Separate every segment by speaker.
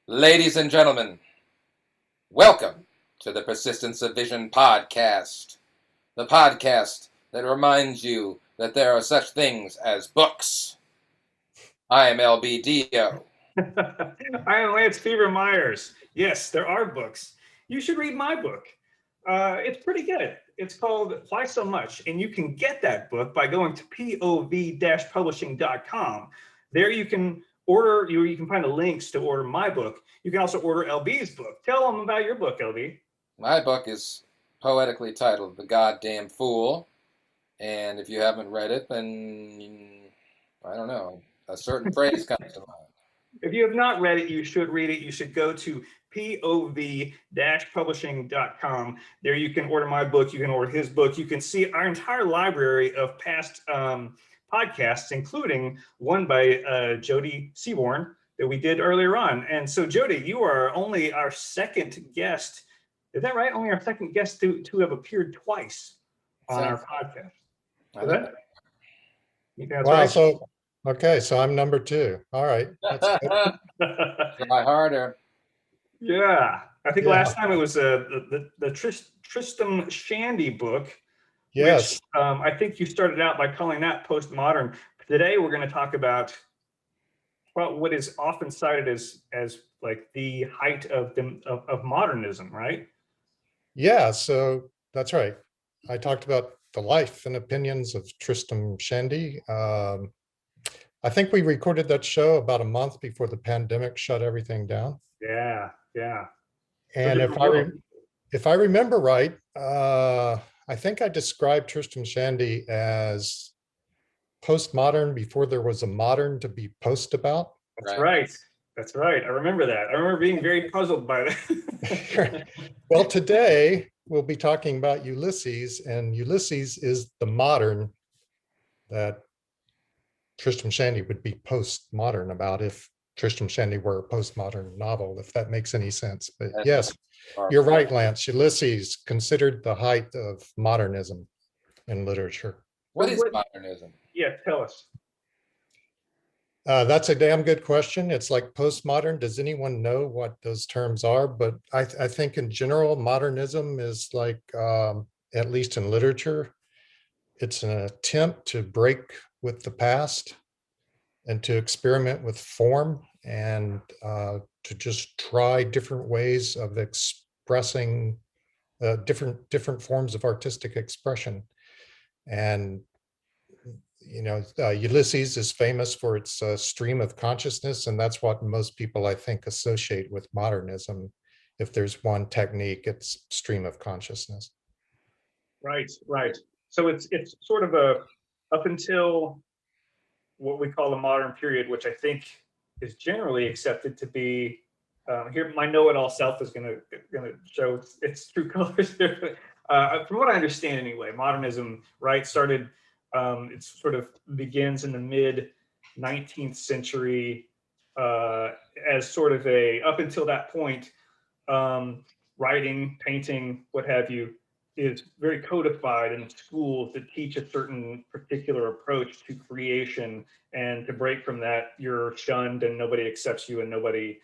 Speaker 1: Ladies and gentlemen, welcome to the Persistence of Vision podcast, the podcast that reminds you that there are such things as books. I am LBDO.
Speaker 2: I am Lance Fever Myers. Yes, there are books. You should read my book. It's pretty good. It's called Why So Much? And you can get that book by going to pov-publishing.com. There you can order, you can find the links to order my book. You can also order LB's book. Tell them about your book, LB.
Speaker 1: My book is poetically titled The Goddamn Fool. And if you haven't read it, then I don't know, a certain phrase comes to mind.
Speaker 2: If you have not read it, you should read it. You should go to pov-publishing.com. There you can order my book. You can order his book. You can see our entire library of past podcasts, including one by Jody Seaborn that we did earlier on. And so, Jody, you are only our second guest. Is that right? Only our second guest to have appeared twice on our podcast. Is that? You think that's
Speaker 3: Wow.
Speaker 2: right?
Speaker 3: So I'm number two. All right.
Speaker 1: Try harder.
Speaker 2: Yeah, I think last time it was the Tristram Shandy book.
Speaker 3: Yes.
Speaker 2: Which, I think you started out by calling that postmodern. Today we're going to talk about what is often cited as like the height of modernism, right?
Speaker 3: Yeah. So that's right. I talked about the life and opinions of Tristram Shandy. I think we recorded that show about a month before the pandemic shut everything down.
Speaker 2: Yeah.
Speaker 3: And if I remember right, I think I described Tristram Shandy as postmodern before there was a modern to be post about.
Speaker 2: That's right. That's right. I remember that. I remember being very puzzled by that.
Speaker 3: Well, today we'll be talking about Ulysses, and Ulysses is the modern that Tristram Shandy would be postmodern about if Tristram Shandy were a postmodern novel, if that makes any sense. But yes, you're right, Lance. Ulysses considered the height of modernism in literature.
Speaker 1: What is modernism?
Speaker 2: Yeah, tell us.
Speaker 3: That's a damn good question. It's like postmodern. Does anyone know what those terms are? But I think in general, modernism is like, at least in literature, it's an attempt to break with the past and to experiment with form and to just try different ways of expressing different forms of artistic expression. And Ulysses is famous for its stream of consciousness, and that's what most people, I think, associate with modernism. If there's one technique, it's stream of consciousness.
Speaker 2: Right. So it's sort of up until what we call the modern period, which I think is generally accepted to be here. My know-it-all self is going to show its true colors here. From what I understand, anyway, modernism, right, started. It sort of begins in the mid 19th century as sort of up until that point, writing, painting, what have you, is very codified in schools that teach a certain particular approach to creation, and to break from that, you're shunned and nobody accepts you and nobody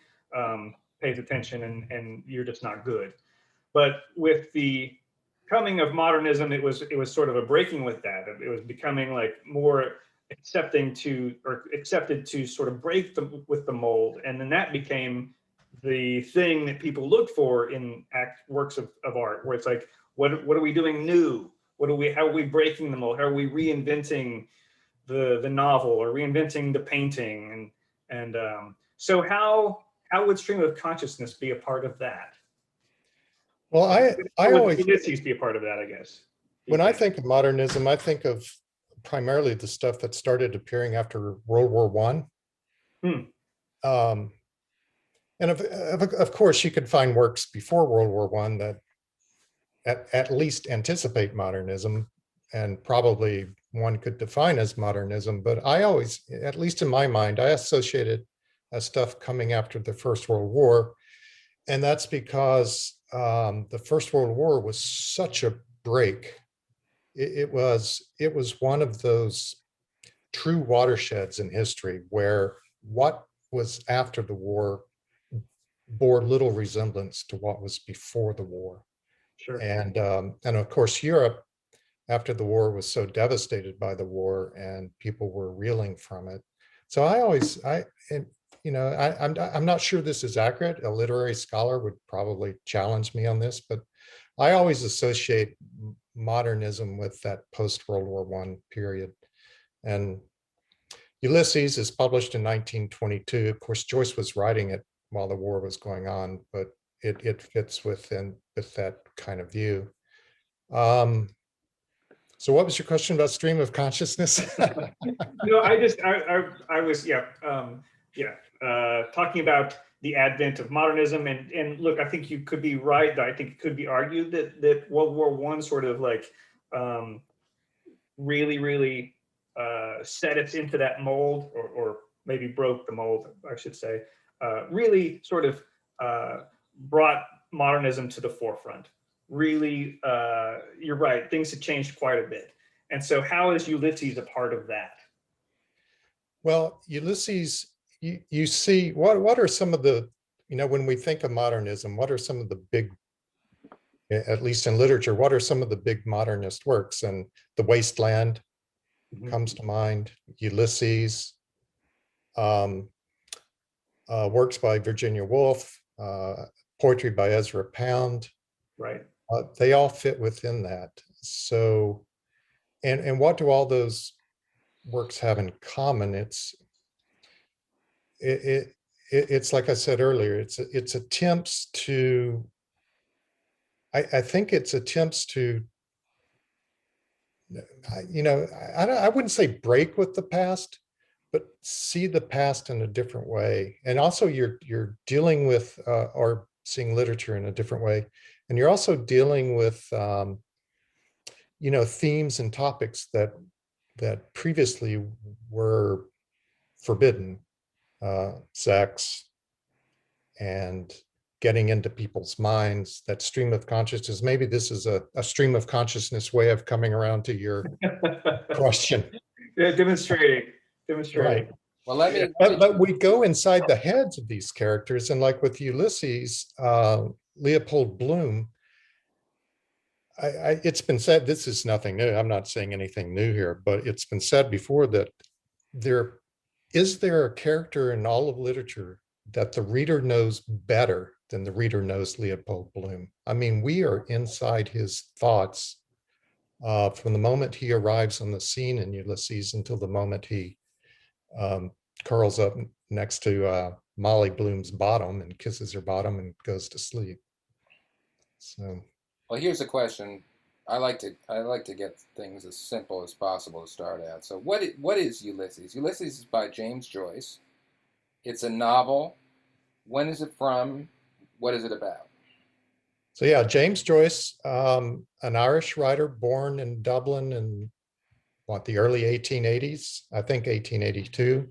Speaker 2: pays attention and you're just not good. But with the coming of modernism, it was sort of a breaking with that. It was becoming like more accepted to sort of break with the mold, and then that became the thing that people look for in works of art, where it's like, what are we doing new? How are we breaking the mold? How are we reinventing the novel or reinventing the painting? And so how would stream of consciousness be a part of that?
Speaker 3: Well, I always
Speaker 2: Ulysses be a part of that, I guess.
Speaker 3: When I think of modernism, I think of primarily the stuff that started appearing after World War I. And of course, you could find works before World War I that at least anticipate modernism, and probably one could define as modernism. But I always, at least in my mind, I associated stuff coming after the First World War. And that's because the First World War was such a break. It was one of those true watersheds in history where what was after the war bore little resemblance to what was before the war.
Speaker 2: Sure.
Speaker 3: And of course, Europe after the war was so devastated by the war, and people were reeling from it. So I'm not sure this is accurate. A literary scholar would probably challenge me on this, but I always associate modernism with that post-World War I period. And Ulysses is published in 1922. Of course, Joyce was writing it while the war was going on, but it fits with that kind of view. So what was your question about stream of consciousness?
Speaker 2: No, I was talking about the advent of modernism, and look, I think you could be right. I think it could be argued that World War I sort of like really set us into that mold, or maybe broke the mold, I should say. Really sort of brought modernism to the forefront. Really, you're right, things have changed quite a bit. And so how is Ulysses a part of that?
Speaker 3: Well, Ulysses, you see, what are some of the, when we think of modernism, what are some of the big, at least in literature, what are some of the big modernist works? And The Wasteland comes to mind, Ulysses, works by Virginia Woolf, poetry by Ezra Pound.
Speaker 2: Right.
Speaker 3: They all fit within that. So, and what do all those works have in common? It's like I said earlier, it's attempts to, I think it's attempts to, I wouldn't say break with the past, but see the past in a different way. And also you're dealing with, or seeing literature in a different way. And you're also dealing with, themes and topics that previously were forbidden, sex and getting into people's minds, that stream of consciousness. Maybe this is a stream of consciousness way of coming around to your question.
Speaker 2: Yeah, demonstrating.
Speaker 3: Right.
Speaker 1: Well, let me.
Speaker 3: But we go inside the heads of these characters, and like with Ulysses, Leopold Bloom, it's been said, this is nothing new. I'm not saying anything new here, but it's been said before that there a character in all of literature that the reader knows better than the reader knows Leopold Bloom. I mean, we are inside his thoughts from the moment he arrives on the scene in Ulysses until the moment he curls up next to Molly Bloom's bottom and kisses her bottom and goes to sleep. So,
Speaker 1: well, here's a question. I like to get things as simple as possible to start at. So what is Ulysses? Ulysses is by James Joyce. It's a novel. When is it from? What is it about?
Speaker 3: So yeah, James Joyce, an Irish writer born in Dublin in the early 1880s, I think 1882.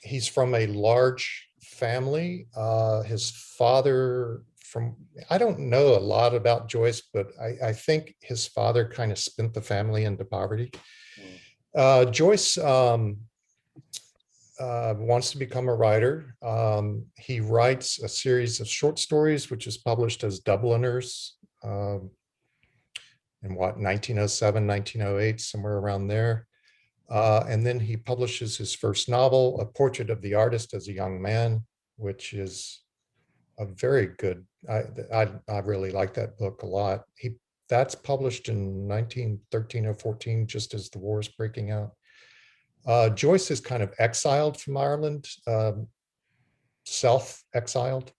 Speaker 3: He's from a large family. His father, I don't know a lot about Joyce, but I think his father kind of spent the family into poverty. Joyce wants to become a writer. He writes a series of short stories, which is published as Dubliners in 1907, 1908, somewhere around there. And then he publishes his first novel, A Portrait of the Artist as a Young Man, which is a very good, I really like that book a lot. That's published in 1913 or 14, just as the war is breaking out. Joyce is kind of exiled from Ireland, self-exiled.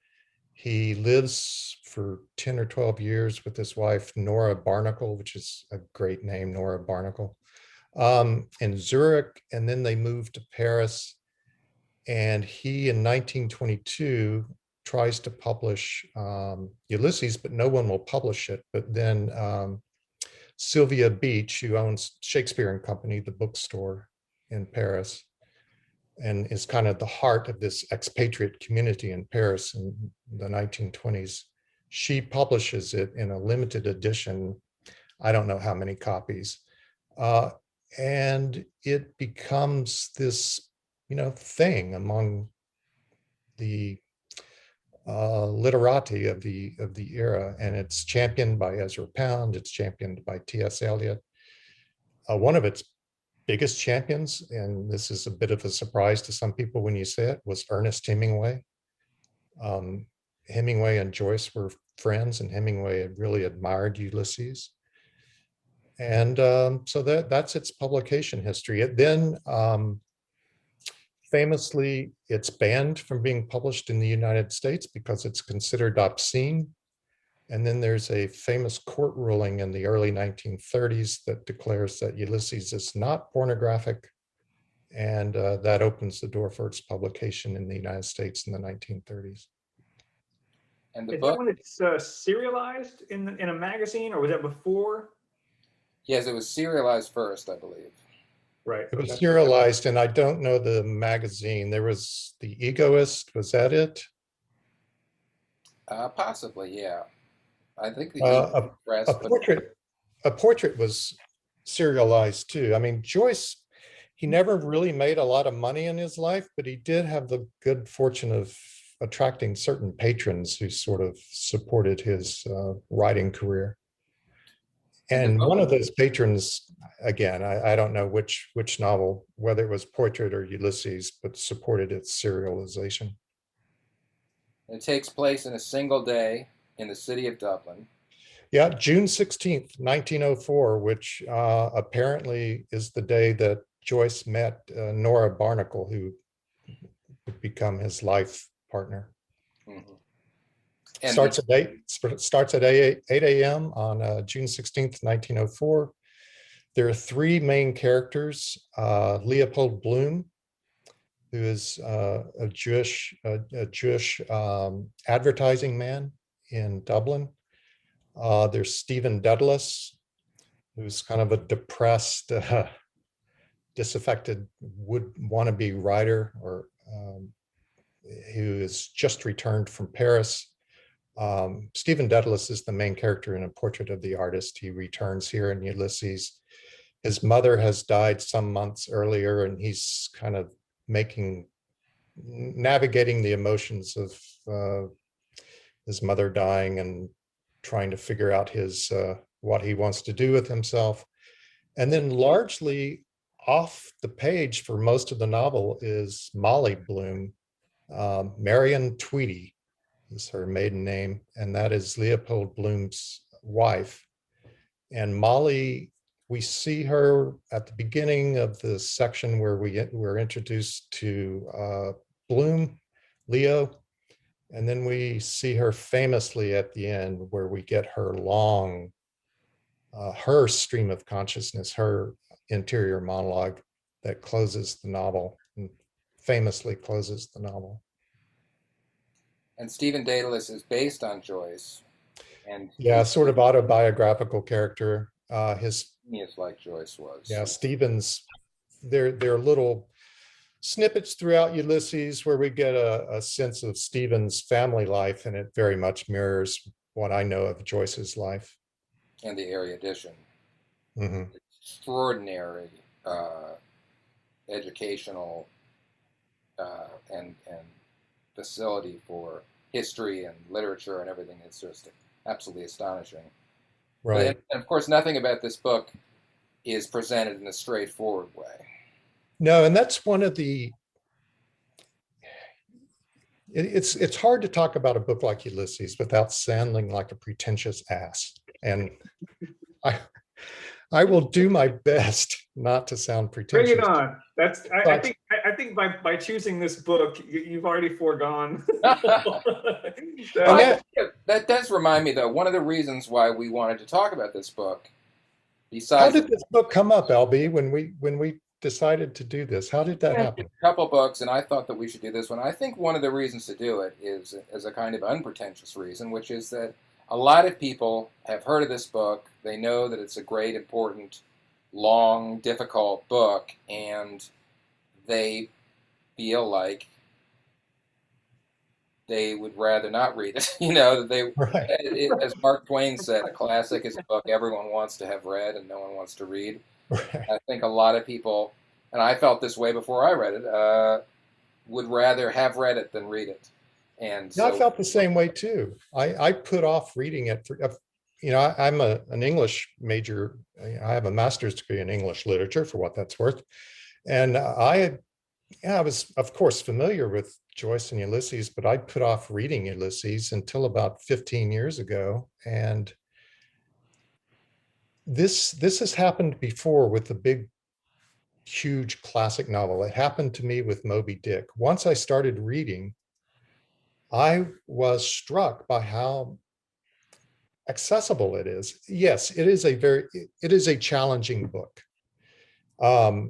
Speaker 3: He lives for 10 or 12 years with his wife, Nora Barnacle, which is a great name, Nora Barnacle, in Zurich, and then they moved to Paris. And he, in 1922, tries to publish Ulysses, but no one will publish it. But then Sylvia Beach, who owns Shakespeare and Company, the bookstore in Paris, and is kind of the heart of this expatriate community in Paris in the 1920s. She publishes it in a limited edition. I don't know how many copies. And it becomes this, thing among the literati of the era, and it's championed by Ezra Pound. It's championed by T.S. Eliot. One of its biggest champions, and this is a bit of a surprise to some people when you say it, was Ernest Hemingway. Hemingway and Joyce were friends, and Hemingway had really admired Ulysses. And so that's its publication history. It then famously, it's banned from being published in the United States because it's considered obscene. And then there's a famous court ruling in the early 1930s that declares that Ulysses is not pornographic. And that opens the door for its publication in the United States in the 1930s.
Speaker 2: And is that when it's serialized in a magazine, or was that before?
Speaker 1: Yes, it was serialized first, I believe.
Speaker 2: Right.
Speaker 3: It was serialized, and I don't know the magazine. There was The Egoist. Was that it?
Speaker 1: Possibly, yeah. I think
Speaker 3: a portrait was serialized too. I mean, Joyce, he never really made a lot of money in his life, but he did have the good fortune of attracting certain patrons who sort of supported his writing career. And one of those patrons, again, I don't know which novel, whether it was Portrait or Ulysses, but supported its serialization.
Speaker 1: It takes place in a single day in the city of Dublin.
Speaker 3: Yeah, June 16th, 1904, which apparently is the day that Joyce met Nora Barnacle, who would become his life partner. Mm-hmm. Starts at 8 a.m. on June 16th, 1904. There are three main characters: Leopold Bloom, who is a Jewish advertising man in Dublin. There's Stephen Daedalus, who's kind of a depressed, disaffected wannabe writer, or who has just returned from Paris. Stephen Daedalus is the main character in A Portrait of the Artist. He returns here in Ulysses. His mother has died some months earlier, and he's kind of navigating the emotions of his mother dying and trying to figure out what he wants to do with himself. And then largely off the page for most of the novel is Molly Bloom. Marion Tweedy is her maiden name, and that is Leopold Bloom's wife. And Molly, we see her at the beginning of the section where we're introduced to Bloom, Leo, and then we see her famously at the end, where we get her her stream of consciousness, her interior monologue that closes the novel, and famously closes the novel.
Speaker 1: And Stephen Daedalus is based on Joyce. And
Speaker 3: yeah, sort of autobiographical character. His
Speaker 1: genius, like Joyce was.
Speaker 3: Yeah, Stephen's, there are little snippets throughout Ulysses where we get a sense of Stephen's family life, and it very much mirrors what I know of Joyce's life.
Speaker 1: And the erudition.
Speaker 3: Mm-hmm.
Speaker 1: Extraordinary educational and facility for history and literature and everything. It's just absolutely astonishing.
Speaker 3: Right.
Speaker 1: And of course, nothing about this book is presented in a straightforward way.
Speaker 3: No, and that's one of the, it's hard to talk about a book like Ulysses without sounding like a pretentious ass. And I will do my best not to sound pretentious.
Speaker 2: Bring it on. I think by choosing this book, you've already foregone.
Speaker 1: That does remind me, though, one of the reasons why we wanted to talk about this book. Besides,
Speaker 3: how did this book come up, LB, when we decided to do this? How did that happen?
Speaker 1: A couple books, and I thought that we should do this one. I think one of the reasons to do it is a kind of unpretentious reason, which is that a lot of people have heard of this book. They know that it's a great, important, long, difficult book, and they feel like they would rather not read it.
Speaker 3: Right.
Speaker 1: As Mark Twain said, a classic is a book everyone wants to have read and no one wants to read. Right. I think a lot of people, and I felt this way before I read it, would rather have read it than read it. And
Speaker 3: No, I
Speaker 1: so,
Speaker 3: felt the same way too. I put off reading it for, I'm an English major. I have a master's degree in English literature for what that's worth. And I was, of course, familiar with Joyce and Ulysses, but I put off reading Ulysses until about 15 years ago. And this has happened before with a big, huge classic novel. It happened to me with Moby Dick. Once I started reading, I was struck by how accessible it is. Yes, it is a challenging book.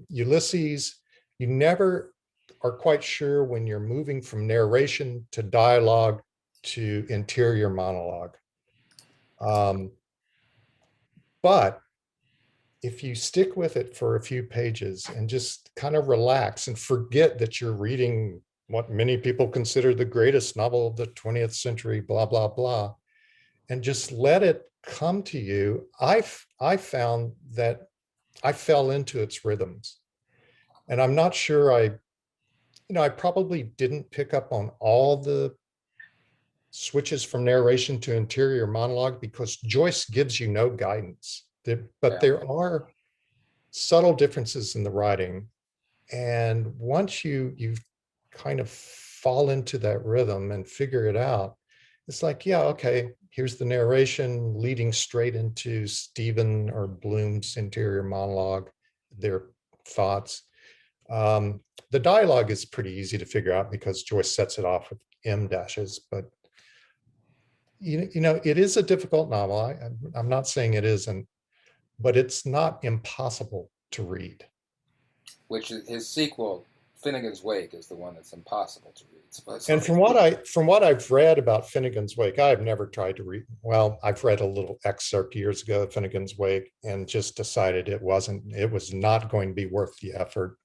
Speaker 3: Ulysses, you never are quite sure when you're moving from narration to dialogue to interior monologue. But if you stick with it for a few pages and just kind of relax and forget that you're reading what many people consider the greatest novel of the 20th century, blah, blah, blah, and just let it come to you, I found that I fell into its rhythms. And I'm not sure I probably didn't pick up on all the switches from narration to interior monologue because Joyce gives you no guidance. But there are subtle differences in the writing. And once you kind of fall into that rhythm and figure it out, it's like, yeah, okay, here's the narration leading straight into Stephen or Bloom's interior monologue, their thoughts. The dialogue is pretty easy to figure out because Joyce sets it off with M dashes, but it is a difficult novel. I'm not saying it isn't, but it's not impossible to read.
Speaker 1: which is his sequel, Finnegan's Wake, is the one that's impossible to read.
Speaker 3: And from what I've read about Finnegan's Wake, I've never tried to read. Well, I've read a little excerpt years ago of Finnegan's Wake and just decided it was not going to be worth the effort.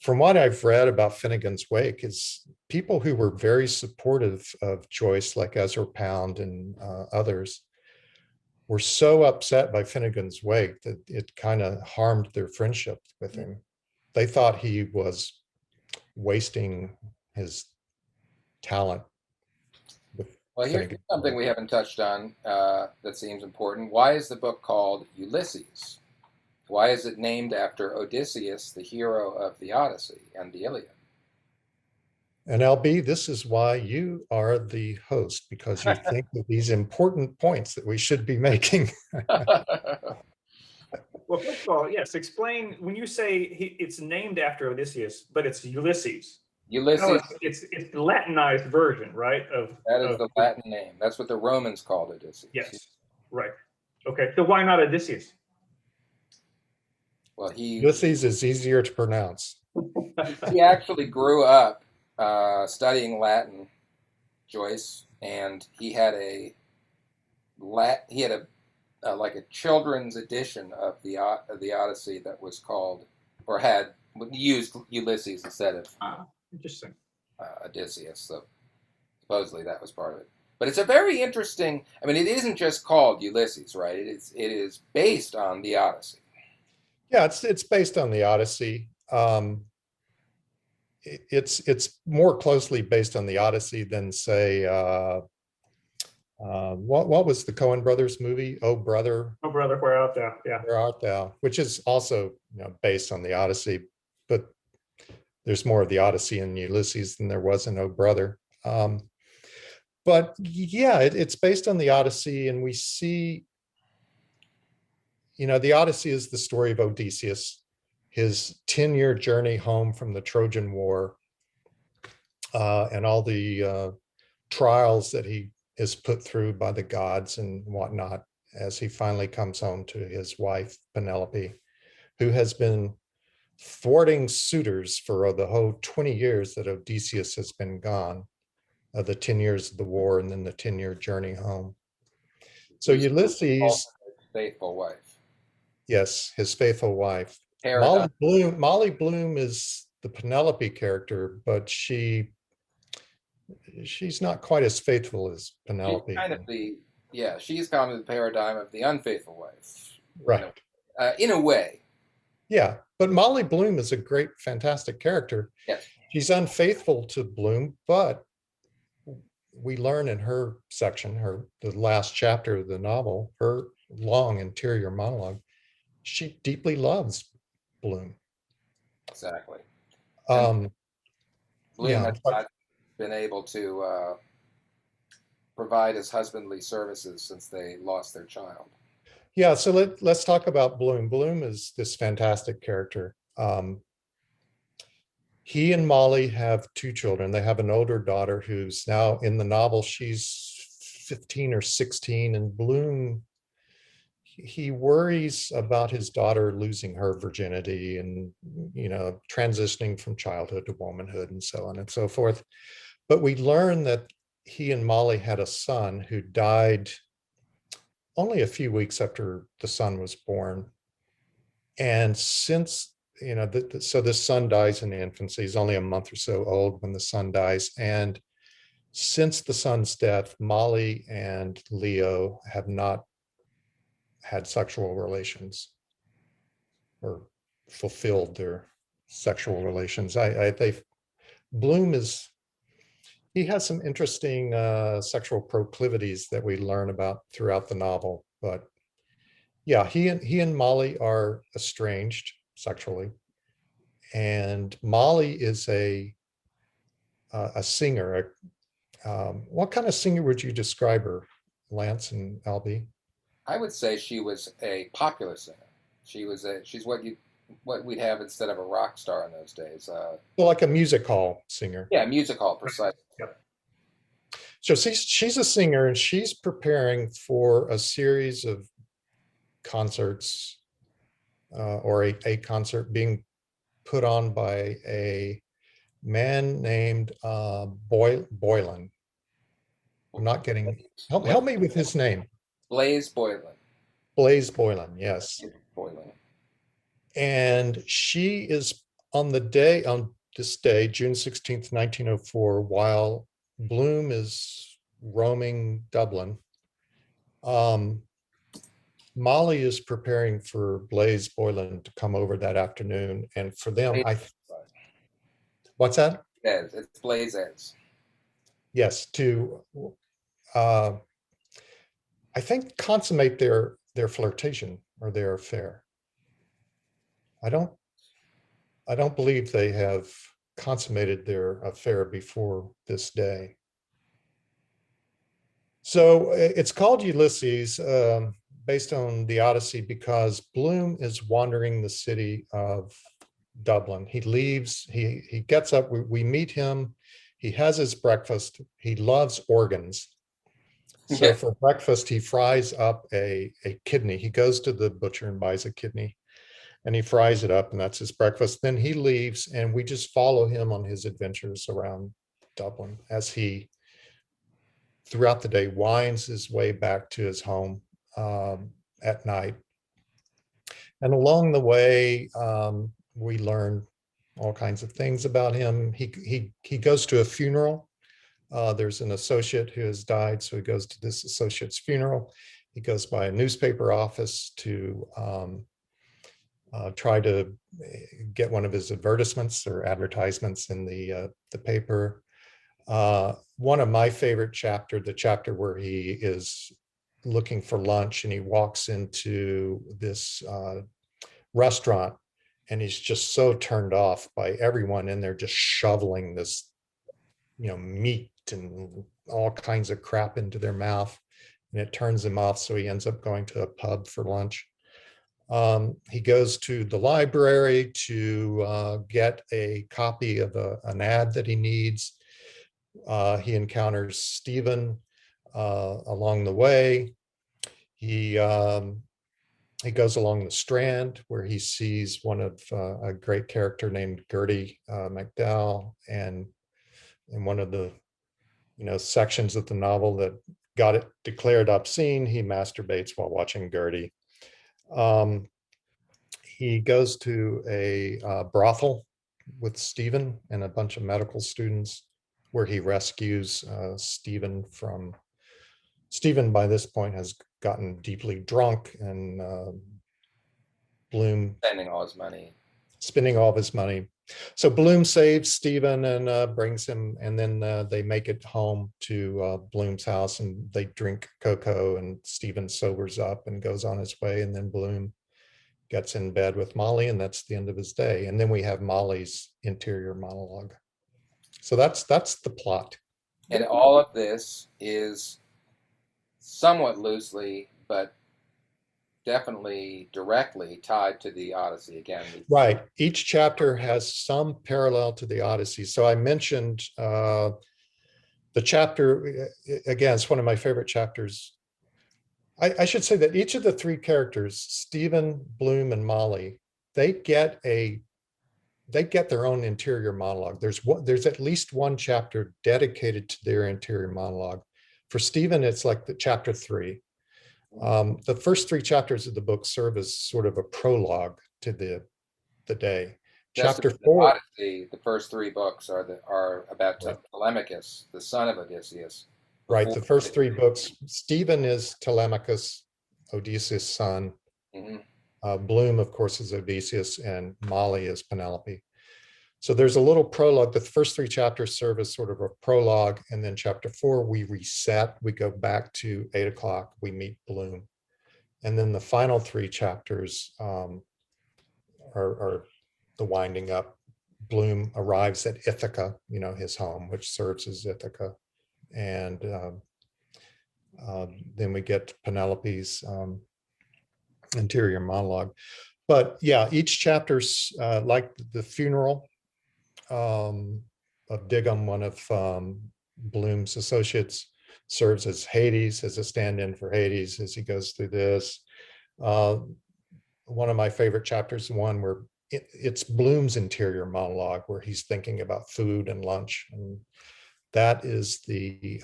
Speaker 3: From what I've read about Finnegan's Wake is people who were very supportive of Joyce, like Ezra Pound and others, were so upset by Finnegan's Wake that it kind of harmed their friendship with him. They thought he was wasting his talent.
Speaker 1: Well, here's something we haven't touched on that seems important. Why is the book called Ulysses? Why is it named after Odysseus, the hero of the Odyssey and the Iliad?
Speaker 3: And LB, this is why you are the host, because you think of these important points that we should be making.
Speaker 2: Well, first of all, yes, explain, when you say it's named after Odysseus, but it's Ulysses.
Speaker 1: Ulysses.
Speaker 2: No, it's the Latinized version, right?
Speaker 1: That is the Latin name. That's what the Romans called Odysseus.
Speaker 2: Yes, right. Okay, so why not Odysseus?
Speaker 1: Well,
Speaker 3: Ulysses is easier to pronounce.
Speaker 1: He actually grew up studying Latin, Joyce, and he had a like a children's edition of the Odyssey that was called, or had used Ulysses instead of
Speaker 2: interesting.
Speaker 1: Odysseus. So supposedly that was part of it. But it's a very interesting. I mean, it isn't just called Ulysses, right? It is based on the Odyssey.
Speaker 3: Yeah, it's based on the Odyssey. It's more closely based on the Odyssey than, say, what was the Coen brothers movie? Oh Brother,
Speaker 2: Where Art Thou? Yeah,
Speaker 3: Where Art Thou? Which is also based on the Odyssey, but there's more of the Odyssey in Ulysses than there was in Oh Brother. But yeah, it's based on the Odyssey, and we see. The Odyssey is the story of Odysseus, his 10-year journey home from the Trojan War, and all the trials that he is put through by the gods and whatnot as he finally comes home to his wife, Penelope, who has been thwarting suitors for the whole 20 years that Odysseus has been gone, the 10 years of the war and then the 10-year journey home. So Ulysses,
Speaker 1: faithful wife.
Speaker 3: Yes, his faithful wife. Molly Bloom is the Penelope character, but she's not quite as faithful as Penelope.
Speaker 1: She's kind of the paradigm of the unfaithful wife.
Speaker 3: Right.
Speaker 1: In a way.
Speaker 3: Yeah, but Molly Bloom is a great, fantastic character.
Speaker 1: Yes.
Speaker 3: she's unfaithful to Bloom, but we learn in her section, the last chapter of the novel, her long interior monologue, she deeply loves Bloom.
Speaker 1: Exactly. And Bloom
Speaker 3: Yeah,
Speaker 1: has not been able to provide his husbandly services since they lost their child.
Speaker 3: yeah. So let's talk about Bloom. Bloom is this fantastic character. He and Molly have two children. They have an older daughter who's now in the novel, she's 15 or 16, and Bloom, he worries about his daughter losing her virginity and, transitioning from childhood to womanhood and so on and so forth. But we learn that he and Molly had a son who died only a few weeks after the son was born. And since, so this son dies in infancy, he's only a month or so old when the son dies. And since the son's death, Molly and Leo have not had sexual relations or fulfilled their sexual relations. Bloom he has some interesting sexual proclivities that we learn about throughout the novel. But yeah, he and Molly are estranged sexually, and Molly is a singer. What kind of singer would you describe her, Lance and Albie?
Speaker 1: I would say she was a popular singer. She's what we'd have instead of a rock star in those days.
Speaker 3: Well, like a music hall singer.
Speaker 1: Yeah, music hall, precisely.
Speaker 2: Yep.
Speaker 3: So she's a singer, and she's preparing for a series of concerts, or a concert being put on by a man named Boylan. I'm not getting, help me with his name.
Speaker 1: Blaze Boylan.
Speaker 3: Blaze Boylan, yes.
Speaker 1: Boylan.
Speaker 3: And she is on this day, June 16th, 1904, while Bloom is roaming Dublin, Molly is preparing for Blaze Boylan to come over that afternoon. And for them, what's that?
Speaker 1: It's Blaze Eds.
Speaker 3: Yes, to, I think, consummate their flirtation or their affair. I don't believe they have consummated their affair before this day. So it's called Ulysses, based on the Odyssey, because Bloom is wandering the city of Dublin. He leaves, he gets up, we meet him, he has his breakfast, he loves organs. So for breakfast, he fries up a kidney. He goes to the butcher and buys a kidney, and he fries it up, and that's his breakfast. Then he leaves, and we just follow him on his adventures around Dublin as he, throughout the day, winds his way back to his home at night. And along the way, we learn all kinds of things about him. He goes to a funeral. There's an associate who has died, so he goes to this associate's funeral. He goes by a newspaper office to try to get one of his advertisements or advertisements in the paper. One of my favorite the chapter where he is looking for lunch and he walks into this restaurant, and he's just so turned off by everyone in there just shoveling this, meat and all kinds of crap into their mouth, and it turns him off. So he ends up going to a pub for lunch. He goes to the library to get a copy of an ad that he needs. He encounters Stephen along the way. He goes along the Strand, where he sees one of a great character named Gertie MacDowell, and in one of the sections of the novel that got it declared obscene, he masturbates while watching Gertie. He goes to a brothel with Stephen and a bunch of medical students, where he rescues Stephen from. Stephen, by this point, has gotten deeply drunk, and Bloom
Speaker 1: spending all his money.
Speaker 3: Spending all of his money. So Bloom saves Stephen and brings him, and then they make it home to Bloom's house, and they drink cocoa, and Stephen sobers up and goes on his way, and then Bloom gets in bed with Molly, and that's the end of his day. And then we have Molly's interior monologue. So that's the plot.
Speaker 1: And all of this is somewhat loosely, but definitely directly tied to the Odyssey again.
Speaker 3: Right. Each chapter has some parallel to the Odyssey. So I mentioned the chapter, again, it's one of my favorite chapters. I should say that each of the three characters, Stephen, Bloom, and Molly, they get their own interior monologue. There's at least one chapter dedicated to their interior monologue. For Stephen, it's like the chapter 3. The first 3 chapters of the book serve as sort of a prologue to the day. Chapter 4.
Speaker 1: Odyssey, the first 3 books are about Telemachus, the son of Odysseus.
Speaker 3: Right. The first 3 books. Stephen is Telemachus, Odysseus' son. Mm-hmm. Bloom, of course, is Odysseus, and Molly is Penelope. So there's a little prologue. The first 3 chapters serve as sort of a prologue, and then chapter 4, we reset. We go back to 8 o'clock. We meet Bloom, and then the final 3 chapters are the winding up. Bloom arrives at Ithaca, his home, which serves as Ithaca, and then we get Penelope's interior monologue. But yeah, each chapter's like the funeral of Digham, one of Bloom's associates, serves as Hades, as a stand-in for Hades as he goes through this. One of my favorite chapters, one where it's Bloom's interior monologue, where he's thinking about food and lunch, and that is the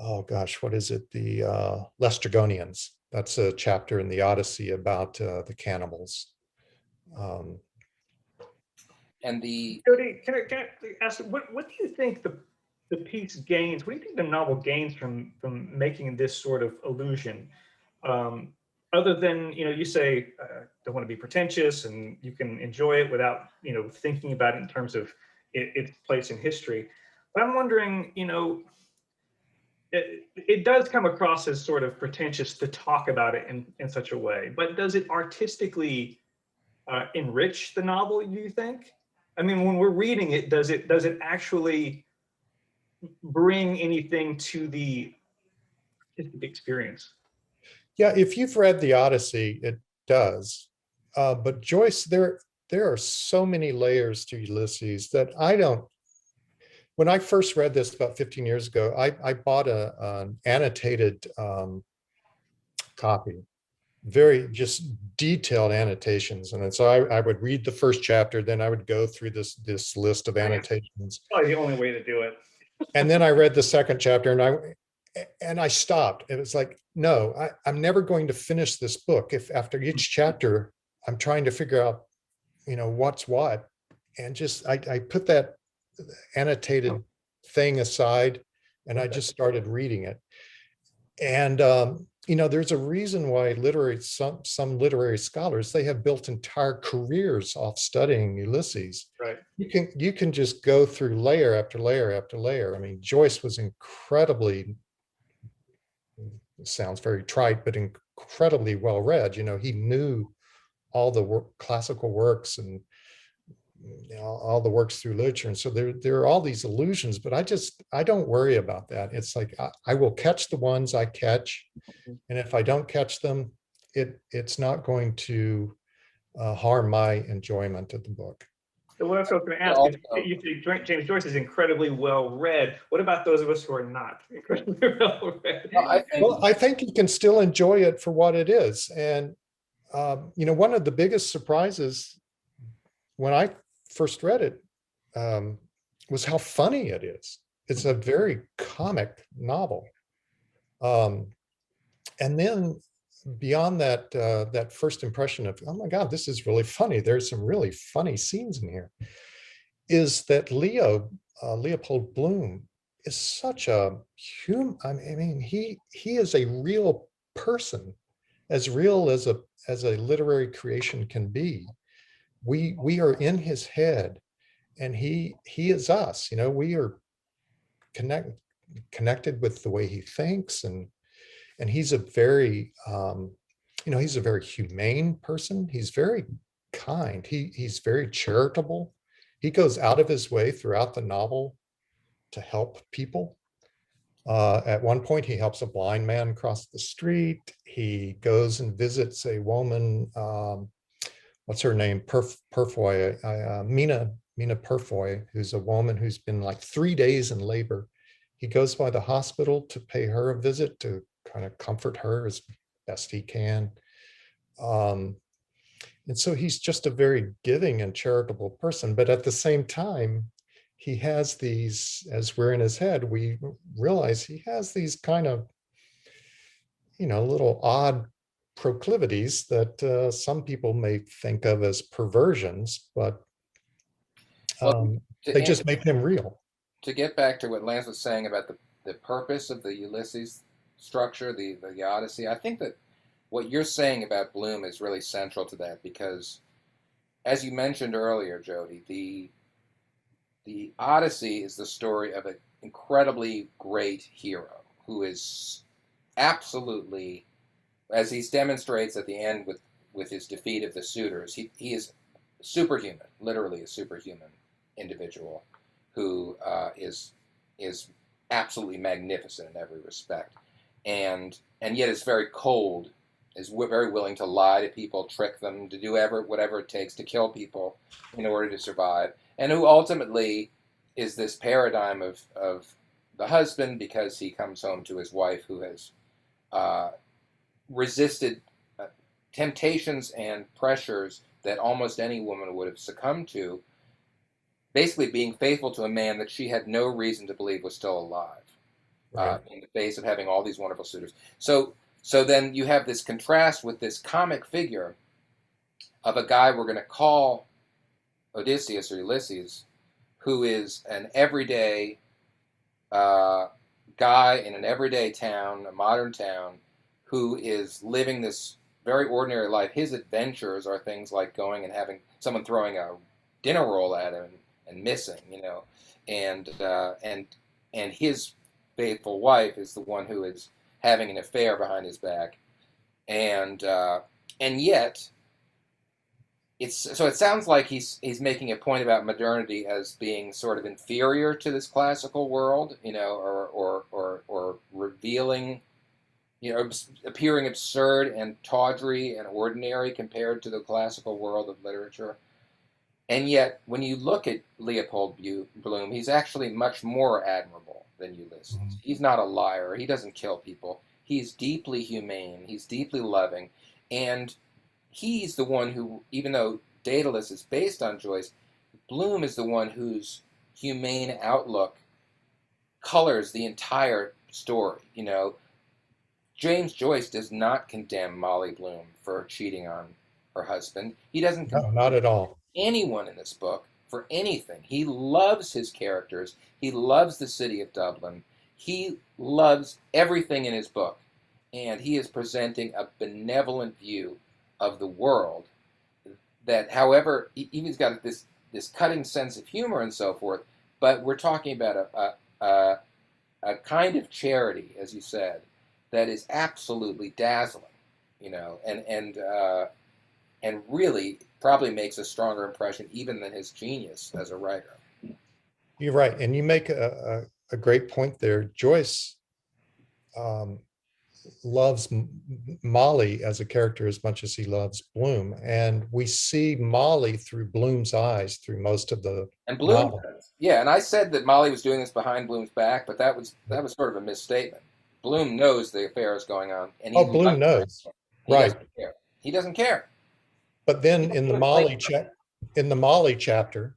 Speaker 3: oh gosh, what is it? The Laestrygonians. That's a chapter in the Odyssey about the cannibals.
Speaker 1: And the
Speaker 2: Jody, can I ask, what do you think the piece gains? What do you think the novel gains from making this sort of illusion? Other than, you say don't want to be pretentious, and you can enjoy it without thinking about it in terms of its place in history. But I'm wondering, it does come across as sort of pretentious to talk about it in such a way, but does it artistically enrich the novel, do you think? I mean, when we're reading it, does it actually bring anything to the experience?
Speaker 3: Yeah, if you've read the Odyssey, it does. But Joyce, there are so many layers to Ulysses that when I first read this about 15 years ago, I bought an annotated copy, very just detailed annotations. And so I would read the first chapter, then I would go through this list of annotations.
Speaker 2: Probably the only way to do it.
Speaker 3: And then I read the second chapter, and I stopped. It was like, no, I'm never going to finish this book if after each chapter I'm trying to figure out, what's what. And just I put that annotated thing aside, and I just started reading it. And there's a reason why some literary scholars, they have built entire careers off studying Ulysses.
Speaker 2: Right.
Speaker 3: You can just go through layer after layer after layer. I mean, Joyce was incredibly, it sounds very trite, but incredibly well read. He knew all the classical works and all the works through literature. And so there are all these allusions, but I don't worry about that. It's like, I will catch the ones I catch. And if I don't catch them, it's not going to harm my enjoyment of the book.
Speaker 2: So what I was going to ask is, you think James Joyce is incredibly well read. What about those of us who are not incredibly well read?
Speaker 3: I think you can still enjoy it for what it is. And one of the biggest surprises when I first read it was how funny it is. It's a very comic novel. And then beyond that first impression of, oh my God, this is really funny, there's some really funny scenes in here, is that Leopold Bloom is such a human. I mean, he is a real person, as real as a literary creation can be. we are in his head, and he is us. We are connected with the way he thinks, and he's a very he's a very humane person. He's very kind. He's very charitable. He goes out of his way throughout the novel to help people. At one point, he helps a blind man cross the street. He goes and visits a woman, what's her name? Purfoy, Mina Purfoy, who's a woman who's been like 3 days in labor. He goes by the hospital to pay her a visit, to kind of comfort her as best he can. And so he's just a very giving and charitable person. But at the same time, he has these, as we're in his head, we realize he has these kind of, little odd proclivities that some people may think of as perversions, but they just make him real.
Speaker 1: To get back to what Lance was saying about the purpose of the Ulysses structure, the Odyssey, I think that what you're saying about Bloom is really central to that, because, as you mentioned earlier, Jody, the Odyssey is the story of an incredibly great hero who is absolutely, as he demonstrates at the end with his defeat of the suitors, he is superhuman, literally a superhuman individual who is absolutely magnificent in every respect, and yet is very cold, is very willing to lie to people, trick them, to do whatever it takes to kill people in order to survive, and who ultimately is this paradigm of the husband, because he comes home to his wife who has resisted temptations and pressures that almost any woman would have succumbed to, basically being faithful to a man that she had no reason to believe was still alive,
Speaker 3: Right.
Speaker 1: in the face of having all these wonderful suitors. So then you have this contrast with this comic figure of a guy we're going to call Odysseus or Ulysses, who is an everyday guy in an everyday town, a modern town, who is living this very ordinary life. His adventures are things like going and having someone throwing a dinner roll at him and missing, and his faithful wife is the one who is having an affair behind his back, and yet it sounds like he's making a point about modernity as being sort of inferior to this classical world, or revealing, appearing absurd and tawdry and ordinary compared to the classical world of literature. And yet, when you look at Leopold Bloom, he's actually much more admirable than Ulysses.
Speaker 3: Mhm.
Speaker 1: He's not a liar. He doesn't kill people. He's deeply humane. He's deeply loving. And he's the one who, even though Daedalus is based on Joyce, Bloom is the one whose humane outlook colors the entire story. James Joyce does not condemn Molly Bloom for cheating on her husband. He doesn't
Speaker 3: No, not at all.
Speaker 1: anyone in this book for anything. He loves his characters. He loves the city of Dublin. He loves everything in his book. And he is presenting a benevolent view of the world that, however, he's got this cutting sense of humor and so forth, but we're talking about a kind of charity, as you said, that is absolutely dazzling, and really probably makes a stronger impression even than his genius as a writer.
Speaker 3: You're right. And you make a great point there. Joyce loves Molly as a character as much as he loves Bloom. And we see Molly through Bloom's eyes through most of the
Speaker 1: And Bloom
Speaker 3: novel.
Speaker 1: does. Yeah, and I said that Molly was doing this behind Bloom's back, but that was sort of a misstatement. Bloom knows the affair is going on, and
Speaker 3: Oh, Bloom knows.
Speaker 1: He
Speaker 3: Right.
Speaker 1: doesn't care. He doesn't care.
Speaker 3: But then in the Molly chapter,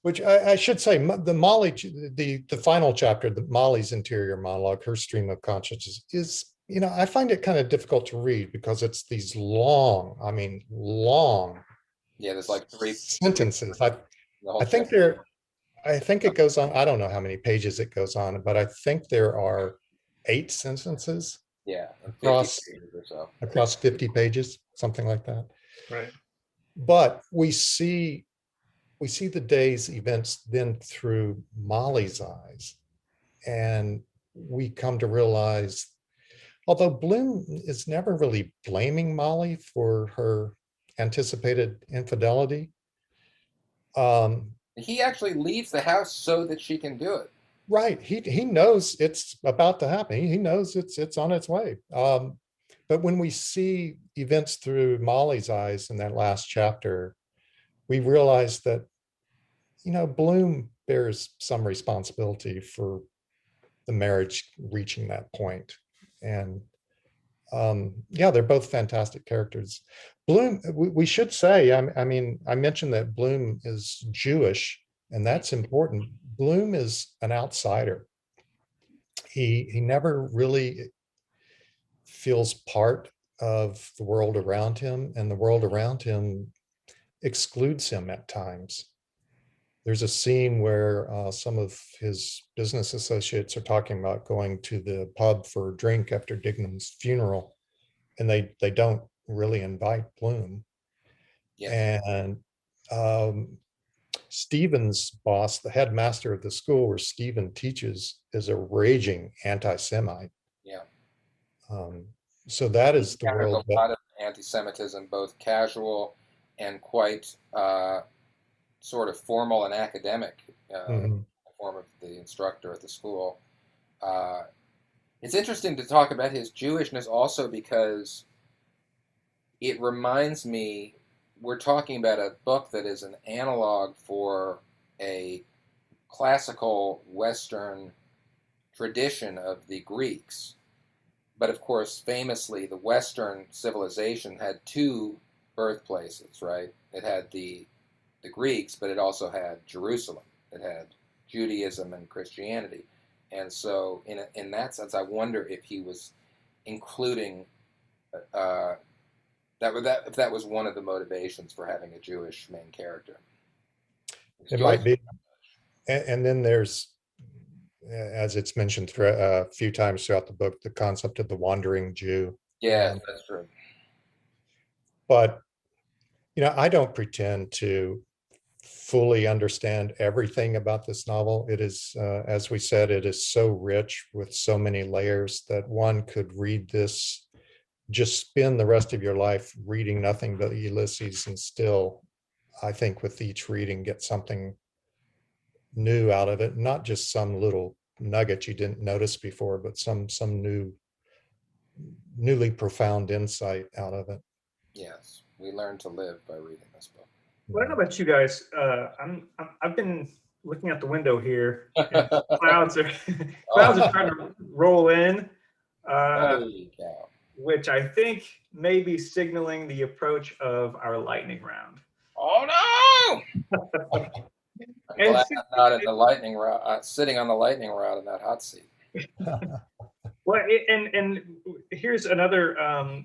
Speaker 3: which I should say, the Molly, the final chapter, the Molly's interior monologue, her stream of consciousness is, I find it kind of difficult to read because it's these long
Speaker 1: Yeah, there's like three
Speaker 3: sentences. I think
Speaker 1: chapter.
Speaker 3: I think it goes on. I don't know how many pages it goes on, but I think there are 8 sentences.
Speaker 1: Yeah,
Speaker 3: across
Speaker 1: 50 pages or so.
Speaker 3: Across 50 pages, something like that.
Speaker 2: Right.
Speaker 3: But we see the day's events then through Molly's eyes. And we come to realize, although Bloom is never really blaming Molly for her anticipated infidelity,
Speaker 1: he actually leaves the house so that she can do it.
Speaker 3: right, he knows it's about to happen. He knows it's on its way. But when we see events through Molly's eyes in that last chapter, we realize that, Bloom bears some responsibility for the marriage reaching that point. And yeah, they're both fantastic characters. Bloom, we should say, I mean, I mentioned that Bloom is Jewish, and that's important. Bloom is an outsider. He never really feels part of the world around him, and the world around him excludes him at times. There's a scene where some of his business associates are talking about going to the pub for a drink after Dignam's funeral, and they don't really invite Bloom.
Speaker 1: Yeah.
Speaker 3: And Stephen's boss, the headmaster of the school where Stephen teaches, is a raging anti-Semite.
Speaker 1: Yeah.
Speaker 3: So that is the
Speaker 1: There's
Speaker 3: world
Speaker 1: a lot of anti-Semitism, both casual and quite sort of formal and academic, in the form of the instructor at the school. It's interesting to talk about his Jewishness also because it reminds me, we're talking about a book that is an analog for a classical Western tradition of the Greeks. But of course, famously, the Western civilization had two birthplaces, right? It had the Greeks, but it also had Jerusalem. It had Judaism and Christianity. And so in that sense, I wonder if he was including if that was one of the motivations for having a Jewish main character.
Speaker 3: It might be. And then there's, as it's mentioned a few times throughout the book, the concept of the wandering Jew.
Speaker 1: Yeah, that's true.
Speaker 3: But, I don't pretend to fully understand everything about this novel. It is, as we said, it is so rich with so many layers that one could read this, just spend the rest of your life reading nothing but Ulysses, and still, I think with each reading, get something new out of it, not just some little nugget you didn't notice before, but some newly profound insight out of it.
Speaker 1: Yes, we learn to live by reading this book.
Speaker 2: Well, I don't know about you guys. I've been looking out the window here, and clouds are starting to roll in, which I think may be signaling the approach of our lightning round.
Speaker 1: Oh no! I'm glad I'm not in the lightning rod, sitting on the lightning rod in that hot seat.
Speaker 2: Well, and here's another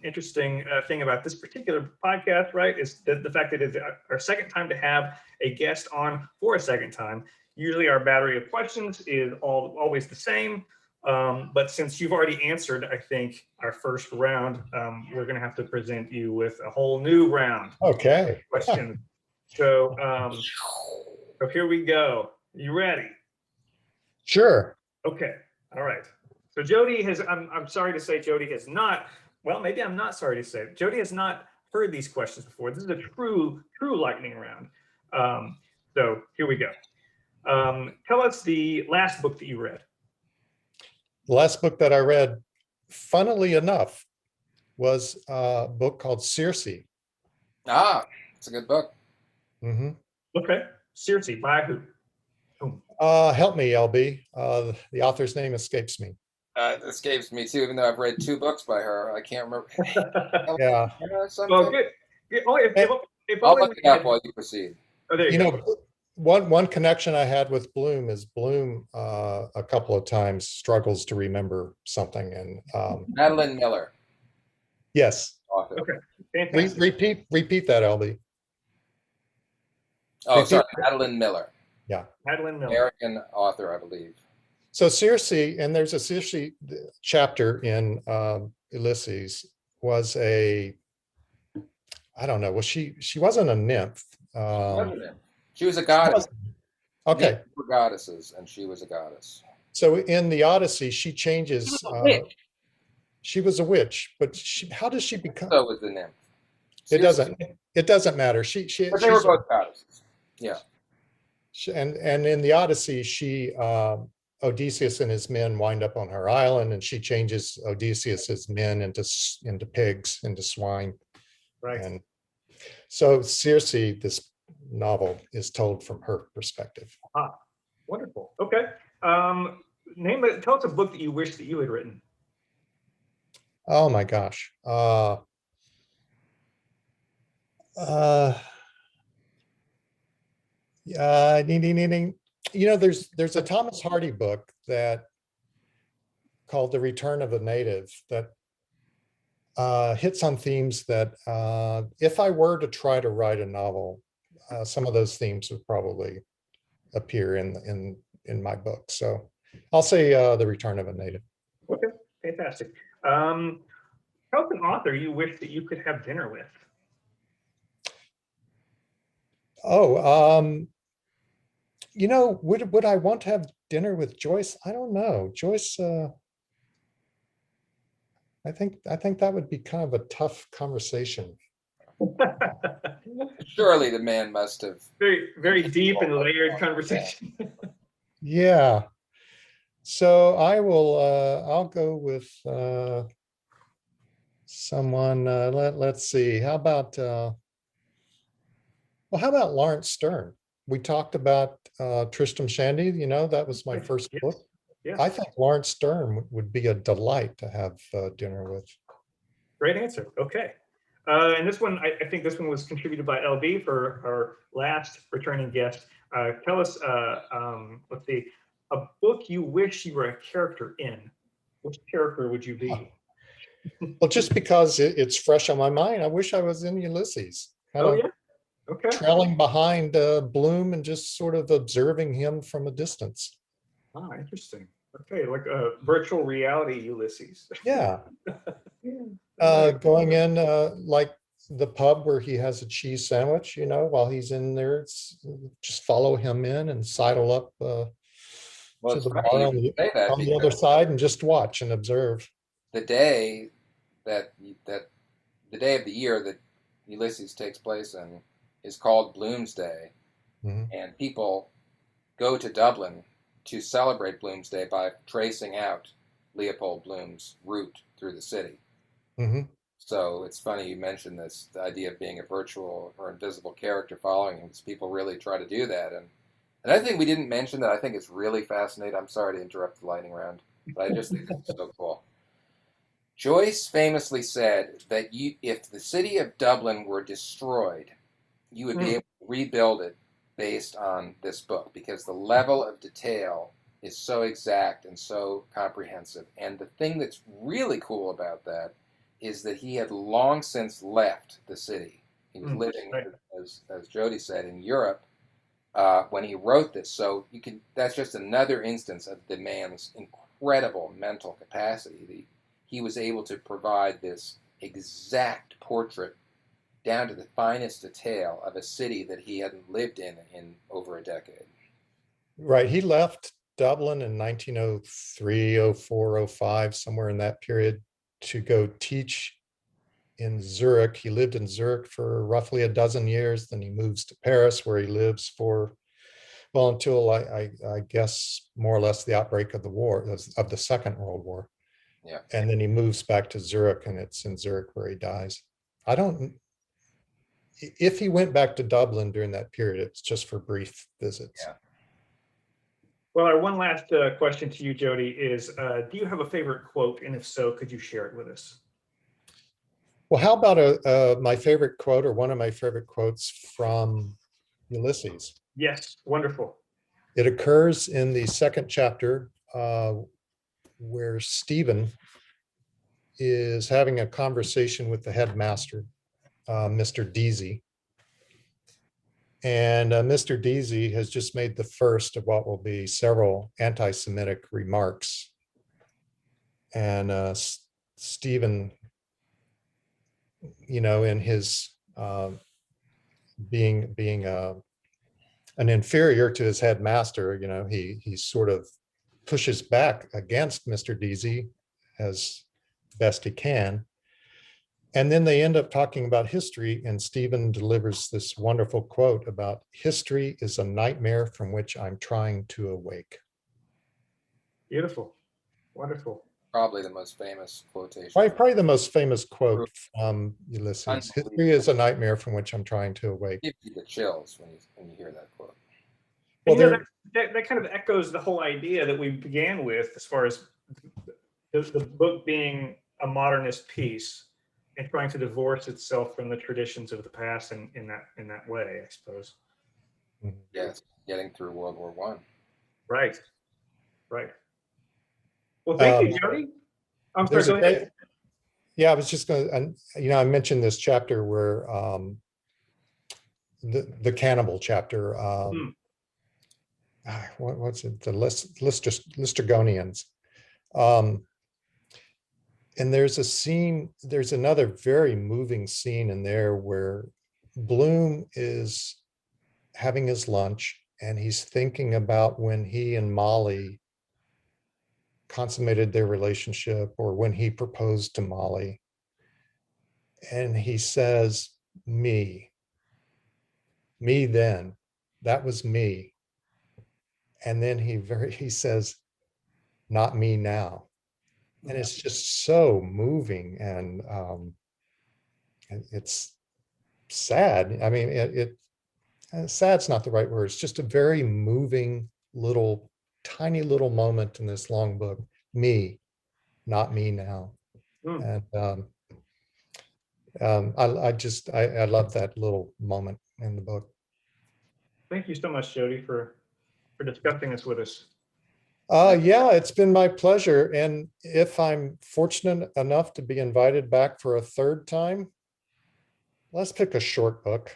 Speaker 2: interesting thing about this particular podcast, right? Is the fact that it's our second time to have a guest on for a second time. Usually our battery of questions is always the same. But since you've already answered, I think, our first round, we're going to have to present you with a whole new round.
Speaker 3: Okay.
Speaker 2: Questions. So here we go. You ready?
Speaker 3: Sure.
Speaker 2: Okay. All right. So Jody has, I'm sorry to say, Jody has not, well, maybe I'm not sorry to say, Jody has not heard these questions before. This is a true lightning round. So here we go. Tell us the last book that you read.
Speaker 3: The last book that I read, funnily enough, was a book called Circe.
Speaker 1: Ah, it's a good book.
Speaker 3: Mm-hmm.
Speaker 2: Okay. Circe, by who?
Speaker 3: Help me, LB. The author's name escapes me.
Speaker 1: It escapes me too, even though I've read 2 books by her. I can't remember.
Speaker 3: Yeah.
Speaker 2: Well, good. Oh,
Speaker 1: I'll look it up while you proceed.
Speaker 2: Oh, there you go.
Speaker 3: One connection I had with Bloom is Bloom a couple of times struggles to remember something, and
Speaker 1: Madeline Miller.
Speaker 3: Yes.
Speaker 1: Author.
Speaker 2: Okay.
Speaker 3: Repeat that, LB.
Speaker 1: Oh, sorry, Madeline Miller.
Speaker 3: Yeah.
Speaker 2: Madeline Miller.
Speaker 1: American author, I believe.
Speaker 3: So Circe, and there's a Circe chapter in Ulysses, was a I don't know. Well, she wasn't a nymph.
Speaker 1: Wasn't it? She was a goddess.
Speaker 3: Okay.
Speaker 1: Nymphs were goddesses, and she was a goddess.
Speaker 3: So in the Odyssey, she changes.
Speaker 1: Witch.
Speaker 3: She was a witch, but how does she become?
Speaker 1: So was the nymph.
Speaker 3: It
Speaker 1: Seriously.
Speaker 3: doesn't matter.
Speaker 1: But they were both goddesses. Yeah.
Speaker 3: And in the Odyssey, Odysseus and his men wind up on her island, and she changes Odysseus's men into pigs, into swine.
Speaker 2: Right.
Speaker 3: And so Circe, this novel is told from her perspective.
Speaker 2: Ah, wonderful. Okay. Tell us a book that you wish that you had written.
Speaker 3: Oh my gosh. There's a Thomas Hardy book that called The Return of the Native that hits on themes that if I were to try to write a novel, some of those themes would probably appear in my book. So I'll say The Return of a Native.
Speaker 2: Okay, fantastic. Tell us an author you wish that you could have dinner with.
Speaker 3: Oh, would I want to have dinner with Joyce? I don't know. Joyce, I think that would be kind of a tough conversation.
Speaker 1: Surely the man must have.
Speaker 2: Very, very deep and layered conversation.
Speaker 3: Yeah. So I'll go with someone, let's see, how about Lawrence Stern? We talked about Tristram Shandy, that was my first book.
Speaker 2: Yeah.
Speaker 3: I think Lawrence Stern would be a delight to have dinner with.
Speaker 2: Great answer. Okay. And this one, I think this one was contributed by LB for our last returning guest. Tell us, let's see, a book you wish you were a character in. Which character would you be?
Speaker 3: Well, just because it's fresh on my mind, I wish I was in Ulysses.
Speaker 2: Oh, yeah. Okay.
Speaker 3: Trailing behind Bloom and just sort of observing him from a distance.
Speaker 2: Ah, interesting. Okay, like a virtual reality Ulysses.
Speaker 3: Yeah. Going in like the pub where he has a cheese sandwich, while he's in there, just follow him in and sidle up to the bar on the other side and just watch and observe.
Speaker 1: The day the day of the year that Ulysses takes place in is called Bloomsday, and people go to Dublin to celebrate Bloomsday by tracing out Leopold Bloom's route through the city. So it's funny you mentioned this, the idea of being a virtual or invisible character following him, because people really try to do that. And another thing we didn't mention that I think is really fascinating, I'm sorry to interrupt the lightning round, but I just think it's so cool. Joyce famously said that if the city of Dublin were destroyed, you would be able to rebuild it based on this book, because the level of detail is so exact and so comprehensive. And the thing that's really cool about that is that he had long since left the city. He was living, as Jody said, in Europe when he wrote this. So that's just another instance of the man's incredible mental capacity. He was able to provide this exact portrait down to the finest detail of a city that he hadn't lived in over a decade.
Speaker 3: Right. He left Dublin in 1903, 04, 05, somewhere in that period, to go teach in Zurich. He lived in Zurich for roughly a dozen years. Then he moves to Paris, where he lives until I guess more or less the outbreak of the war, of the Second World War.
Speaker 1: Yeah.
Speaker 3: And then he moves back to Zurich, and it's in Zurich where he dies. If he went back to Dublin during that period, it's just for brief visits.
Speaker 2: Yeah. Well, our one last question to you, Jody, is do you have a favorite quote? And if so, could you share it with us?
Speaker 3: Well, how about my favorite quote, or one of my favorite quotes from Ulysses?
Speaker 2: Yes, wonderful.
Speaker 3: It occurs in the second chapter where Stephen is having a conversation with the headmaster, Mr. Deasy. And Mr. Deasy has just made the first of what will be several anti-Semitic remarks. And Stephen, in his being an inferior to his headmaster, he sort of pushes back against Mr. Deasy as best he can. And then they end up talking about history, and Stephen delivers this wonderful quote about history is a nightmare from which I'm trying to awake.
Speaker 2: Beautiful. Wonderful.
Speaker 1: Probably the most famous quotation.
Speaker 3: Probably the most famous quote from Ulysses. History is a nightmare from which I'm trying to awake.
Speaker 1: Gives you the chills when you hear that quote.
Speaker 2: Well, that kind of echoes the whole idea that we began with, as far as the book being a modernist piece and trying to divorce itself from the traditions of the past in that way, I suppose.
Speaker 1: Yes, getting through World War I.
Speaker 2: Right. Well, thank you, Jody. I'm sorry, go ahead.
Speaker 3: Yeah, I was just going to, I mentioned this chapter where the cannibal chapter. What's it? The Listrogonians. And there's another very moving scene in there where Bloom is having his lunch and he's thinking about when he and Molly consummated their relationship, or when he proposed to Molly. And he says, me then, that was me. And then he says, not me now. And it's just so moving, and it's sad. I mean, sad's not the right word. It's just a very moving tiny little moment in this long book. Me, not me now. And I love that little moment in the book.
Speaker 2: Thank you so much, Jody, for discussing this with us.
Speaker 3: Yeah, it's been my pleasure. And if I'm fortunate enough to be invited back for a third time, let's pick a short book.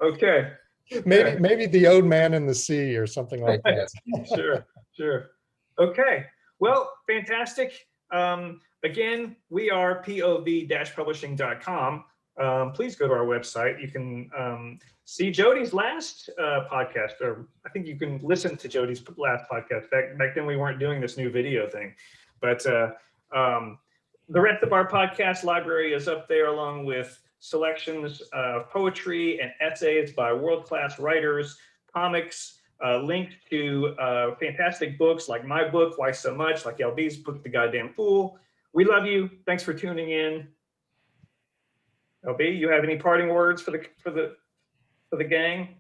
Speaker 2: Okay.
Speaker 3: Maybe The Old Man in the Sea or something like that.
Speaker 2: Sure. Okay. Well, fantastic. Again, we are pov-publishing.com. Please go to our website. You can see Jody's last podcast, or I think you can listen to Jody's last podcast. Back then we weren't doing this new video thing, but the rest of our podcast library is up there, along with selections of poetry and essays by world-class writers, comics, linked to fantastic books like my book, Why So Much, like LB's book, The Goddamn Fool. We love you. Thanks for tuning in. LB, you have any parting words for the gang?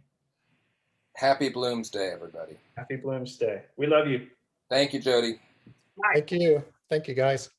Speaker 1: Happy Bloomsday, everybody.
Speaker 2: Happy Bloomsday. We love you.
Speaker 1: Thank you, Jody.
Speaker 3: Thank you. Thank you, guys.